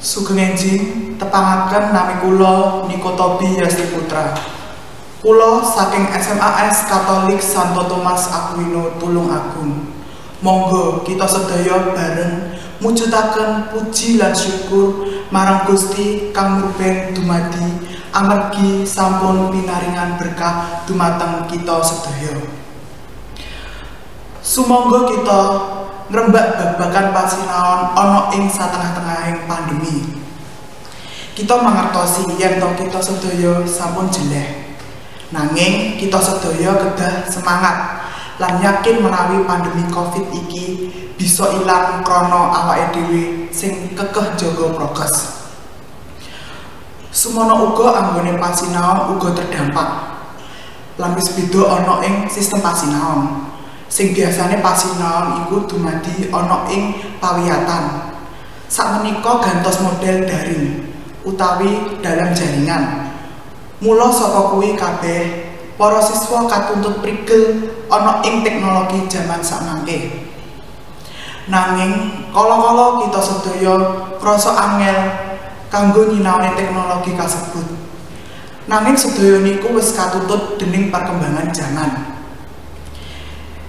Sugeng enjing tepangaken nami kula Nikotobi Yasti Putra. Kula saking SMAS Katolik Santo Thomas Aquino Tulungagung. Monggo kita sedaya bareng mujudaken puji lan syukur marang Gusti kang murbeng dumadi amargi sampun pinaringan berkah dumateng kita sedaya. Sumangga kita ngrembak babagan pasinaon ana ing satengah-tengahing pandemi. Kita mangertosi yen to kita sedaya sampun jeleh. Nanging kita sedaya kedah semangat lan yakin menawi pandemi Covid iki bisa ilang krana awake dhewe sing kekeh jaga prokes. Sumono uga anggone pasinaon uga terdampak. Lan wis beda ana ing sistem pasinaon. Sing biasane pasinaon iku dumadi ana ing pawiyatan. Sakmenika gantos model daring utawi dalam jaringan. Mula saka kuwi kabeh para siswa katuntut prigel ana ing teknologi jaman sakmangke. Nanging kala-kala kita sedaya krasa angel kanggo nyinaoni teknologi kasebut. Nanging sedaya niku wis katuntut dening perkembangan jaman.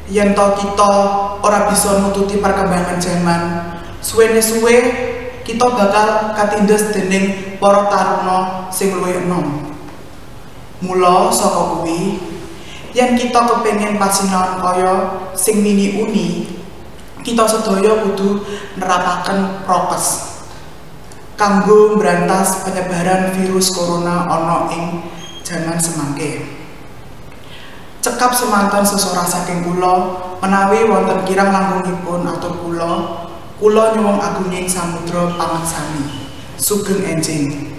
Yen to kita ora bisa nututi perkembangan jaman, suwe-suwe kita bakal katindas dening para taruna sing luwih enom. Mula saka kuwi, yen kita kepengin pasinaon kaya sing mini uni, kita sedaya kudu nerapaken prokes kanggo mbrantas penyebaran virus corona ana ing jaman semangke. Cekap semanten sesorah saking kula menawi wonten kirang langgungipun atur kula nyuwun agunging samudra pamaksami. Sugeng enjing.